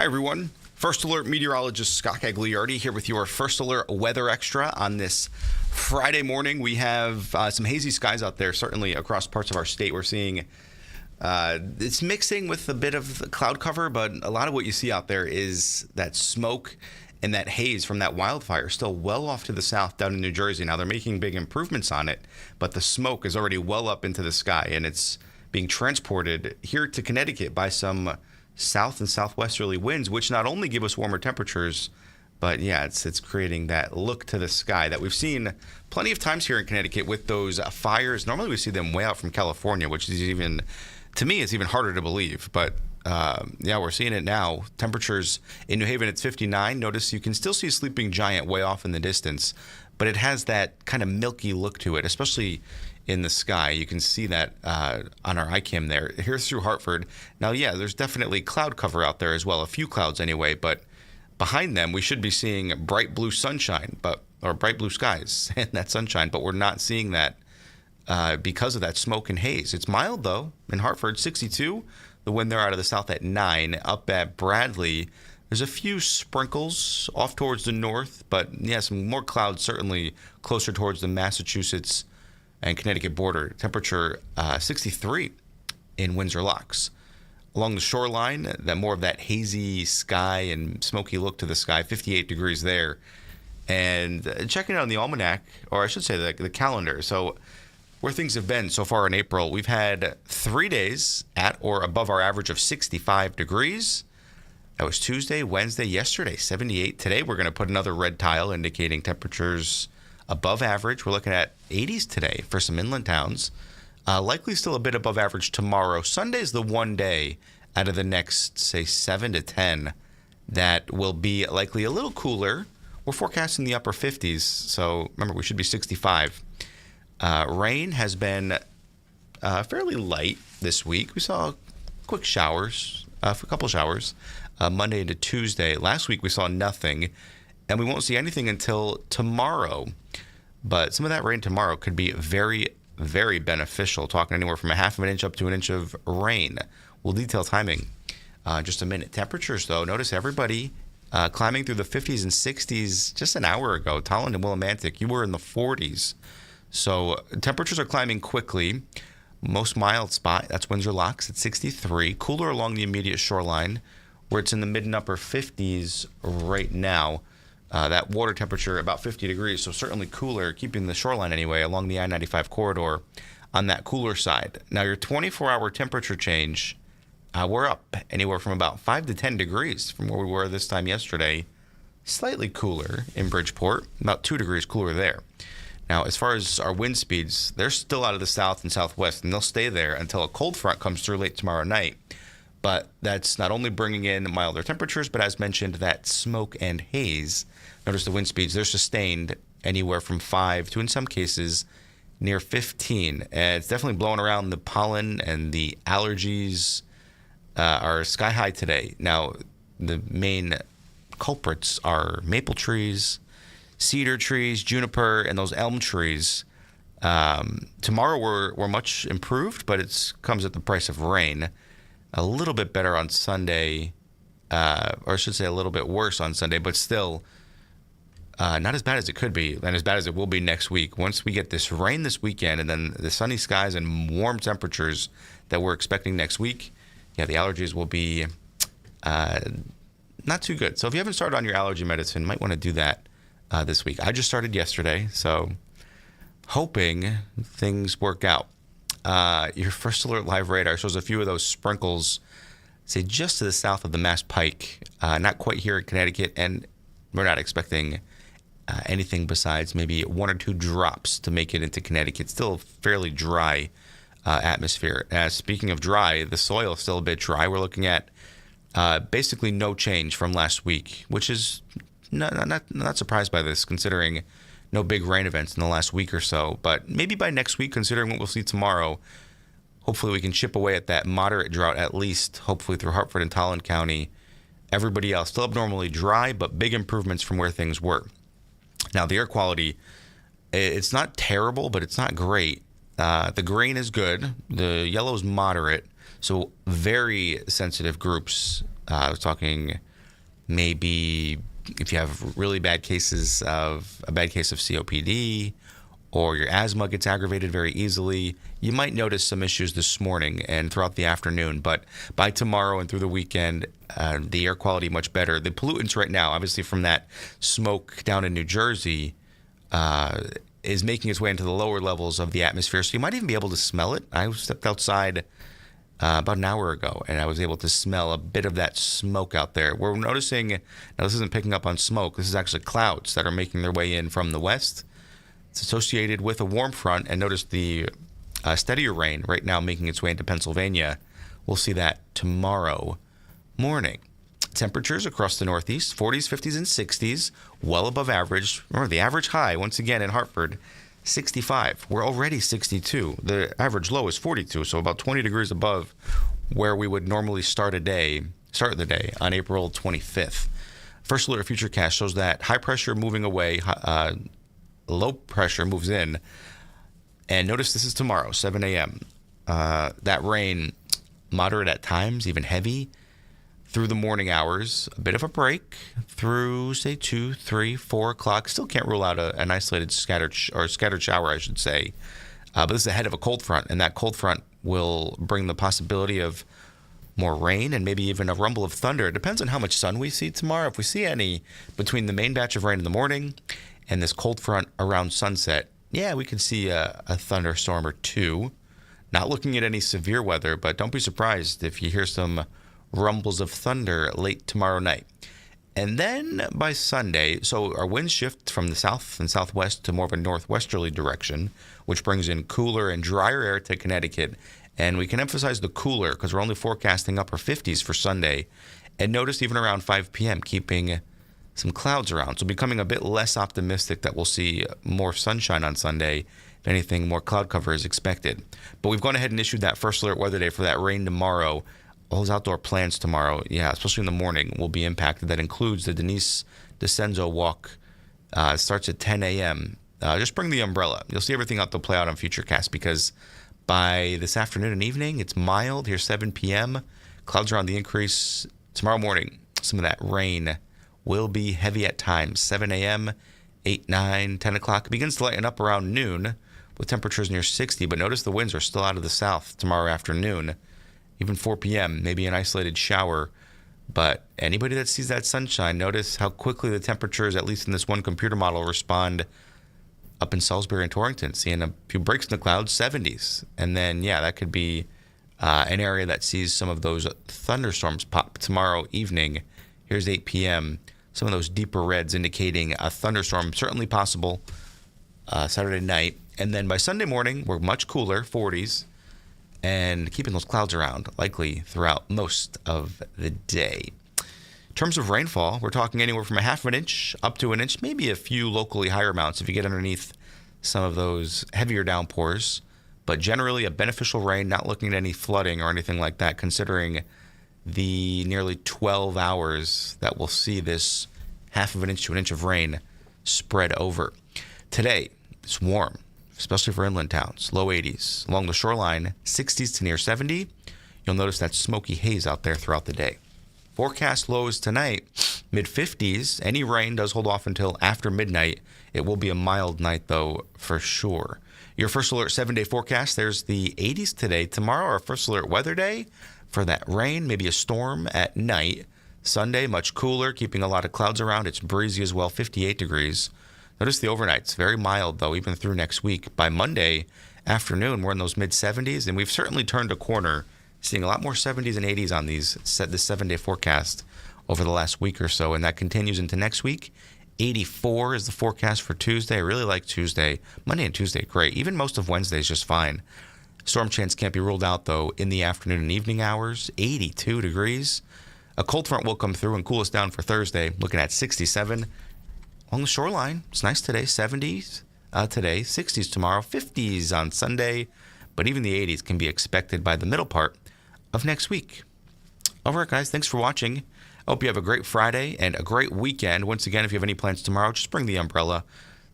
Hi, everyone. First Alert Meteorologist Scott Gagliardi here with your First Alert Weather Extra on this Friday morning. We have some hazy skies out there, certainly across parts of our state. We're seeing it's mixing with a bit of cloud cover, but a lot of what you see out there is that smoke and that haze from that wildfire still well off to the south down in New Jersey. Now, they're making big improvements on it, but the smoke is already well up into the sky, and it's being transported here to Connecticut by some south and southwesterly winds, which not only give us warmer temperatures, but yeah, it's creating that look to the sky that we've seen plenty of times here in Connecticut with those fires. Normally we see them way out from California, which is even, to me, it's even harder to believe. But yeah, we're seeing it now. Temperatures in New Haven, it's 59. Notice you can still see a sleeping giant way off in the distance, but it has that kind of milky look to it, especially in the sky. You can see that on our iCam there. Here's through Hartford. Now, yeah, there's definitely cloud cover out there as well, a few clouds anyway, but behind them we should be seeing bright blue sunshine, or bright blue skies and that sunshine, but we're not seeing that because of that smoke and haze. It's mild, though, in Hartford, 62. The wind there out of the south at 9. Up at Bradley, there's a few sprinkles off towards the north, but yeah, some more clouds certainly closer towards the Massachusetts and Connecticut border. Temperature 63 in Windsor Locks. Along the shoreline, that more of that hazy sky and smoky look to the sky, 58 degrees there. And checking out on the almanac, or I should say the calendar, so where things have been so far in April, we've had 3 days at or above our average of 65 degrees. That was Tuesday, Wednesday, yesterday, 78. Today we're going to put another red tile indicating temperatures above average. We're looking at 80s today for some inland towns. Likely still a bit above average tomorrow. Sunday's the one day out of the next, say, 7 to 10 that will be likely a little cooler. We're forecasting the upper 50s, so remember, we should be 65. Rain has been fairly light this week. We saw quick showers, a couple showers, Monday into Tuesday. Last week we saw nothing, and we won't see anything until tomorrow. But some of that rain tomorrow could be very, very beneficial, talking anywhere from a half of an inch up to an inch of rain. We'll detail timing in just a minute. Temperatures, though, notice everybody climbing through the 50s and 60s just an hour ago. Tolland and Willimantic, you were in the 40s. So temperatures are climbing quickly. Most mild spot, that's Windsor Locks at 63. Cooler along the immediate shoreline, where it's in the mid and upper 50s right now. That water temperature about 50 degrees, so certainly cooler, keeping the shoreline anyway, along the I-95 corridor on that cooler side. Now, your 24-hour temperature change, we're up anywhere from about 5 to 10 degrees from where we were this time yesterday. Slightly cooler in Bridgeport, about 2 degrees cooler there. Now, as far as our wind speeds, they're still out of the south and southwest, and they'll stay there until a cold front comes through late tomorrow night. But that's not only bringing in milder temperatures, but as mentioned, that smoke and haze. Notice the wind speeds, they're sustained anywhere from 5 to, in some cases, near 15. And it's definitely blowing around. The pollen and the allergies are sky high today. Now, the main culprits are maple trees, cedar trees, juniper, and those elm trees. Tomorrow we're much improved, but it comes at the price of rain. A little bit better on Sunday, or I should say a little bit worse on Sunday, but still not as bad as it could be, and as bad as it will be next week. Once we get this rain this weekend and then the sunny skies and warm temperatures that we're expecting next week, yeah, the allergies will be not too good. So if you haven't started on your allergy medicine, you might want to do that this week. I just started yesterday, so hoping things work out. Your First Alert Live radar shows a few of those sprinkles, say just to the south of the Mass Pike, not quite here in Connecticut, and we're not expecting anything besides maybe 1 or 2 drops to make it into Connecticut. Still a fairly dry atmosphere. Speaking of dry, the soil is still a bit dry. We're looking at basically no change from last week, which is not surprised by this, considering no big rain events in the last week or so. But maybe by next week, considering what we'll see tomorrow, hopefully we can chip away at that moderate drought, at least, hopefully through Hartford and Tolland County. Everybody else still abnormally dry, but big improvements from where things were. Now, the air quality, it's not terrible, but it's not great. The green is good. The yellow is moderate. So very sensitive groups. I was talking maybe if you have really bad cases of a bad case of COPD, or your asthma gets aggravated very easily, you might notice some issues this morning and throughout the afternoon. But by tomorrow and through the weekend, the air quality much better. The pollutants right now, obviously from that smoke down in New Jersey, is making its way into the lower levels of the atmosphere. So you might even be able to smell it. I stepped outside about an hour ago, and I was able to smell a bit of that smoke out there. We're noticing, now this isn't picking up on smoke, this is actually clouds that are making their way in from the west. It's associated with a warm front, and notice the steadier rain right now making its way into Pennsylvania. We'll see that tomorrow morning. Temperatures across the Northeast, 40s, 50s, and 60s, well above average. Remember, the average high, once again, in Hartford, 65. We're already 62. The average low is 42, so about 20 degrees above where we would normally start the day on April 25th. First alert futurecast shows that high pressure moving away, low pressure moves in. And notice this is tomorrow, 7 a.m. That rain, moderate at times, even heavy, through the morning hours. A bit of a break through, say, 2, 3, 4 o'clock. Still can't rule out an isolated scattered shower, I should say. But this is ahead of a cold front, and that cold front will bring the possibility of more rain and maybe even a rumble of thunder. It depends on how much sun we see tomorrow. If we see any between the main batch of rain in the morning and this cold front around sunset, yeah, we can see a thunderstorm or two. Not looking at any severe weather, but don't be surprised if you hear some rumbles of thunder late tomorrow night. And then by Sunday, so our winds shift from the south and southwest to more of a northwesterly direction, which brings in cooler and drier air to Connecticut. And we can emphasize the cooler because we're only forecasting upper 50s for Sunday. And notice even around 5 p.m., keeping some clouds around. So becoming a bit less optimistic that we'll see more sunshine on Sunday. If anything, more cloud cover is expected. But we've gone ahead and issued that first alert weather day for that rain tomorrow. All those outdoor plans tomorrow, yeah, especially in the morning, will be impacted. That includes the Denise DeCenzo walk. Starts at 10 a.m. Just bring the umbrella. You'll see everything out to play out on Futurecast because by this afternoon and evening, it's mild. Here, 7 p.m. Clouds are on the increase. Tomorrow morning, some of that rain will be heavy at times. 7 a.m., 8, 9, 10 o'clock. It begins to lighten up around noon with temperatures near 60. But notice the winds are still out of the south tomorrow afternoon. Even 4 p.m., maybe an isolated shower. But anybody that sees that sunshine, notice how quickly the temperatures, at least in this one computer model, respond up in Salisbury and Torrington, seeing a few breaks in the clouds, 70s. And then, yeah, that could be an area that sees some of those thunderstorms pop tomorrow evening. Here's 8 p.m., some of those deeper reds indicating a thunderstorm certainly possible Saturday night. And then by Sunday morning, we're much cooler, 40s. And keeping those clouds around likely throughout most of the day. In terms of rainfall, we're talking anywhere from a half of an inch up to an inch, maybe a few locally higher amounts if you get underneath some of those heavier downpours. But generally a beneficial rain, not looking at any flooding or anything like that, considering the nearly 12 hours that we'll see this half of an inch to an inch of rain spread over. Today, it's warm, especially for inland towns, low 80s. Along the shoreline, 60s to near 70. You'll notice that smoky haze out there throughout the day. Forecast lows tonight, mid-50s. Any rain does hold off until after midnight. It will be a mild night, though, for sure. Your first alert 7-day forecast, there's the 80s today. Tomorrow, our first alert weather day for that rain, maybe a storm at night. Sunday, much cooler, keeping a lot of clouds around. It's breezy as well, 58 degrees. Notice the overnights, very mild, though, even through next week. By Monday afternoon, we're in those mid-70s, and we've certainly turned a corner, seeing a lot more 70s and 80s on this 7-day forecast over the last week or so, and that continues into next week. 84 is the forecast for Tuesday. I really like Tuesday. Monday and Tuesday, great. Even most of Wednesday is just fine. Storm chance can't be ruled out, though, in the afternoon and evening hours. 82 degrees. A cold front will come through and cool us down for Thursday, looking at 67. On the shoreline, it's nice today, 70s today, 60s tomorrow, 50s on Sunday, but even the 80s can be expected by the middle part of next week. All right, guys, thanks for watching. I hope you have a great Friday and a great weekend. Once again, if you have any plans tomorrow, just bring the umbrella.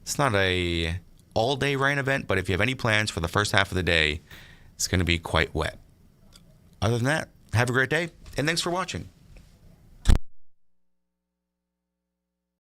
It's not a all-day rain event, but if you have any plans for the first half of the day, it's going to be quite wet. Other than that, have a great day, and thanks for watching.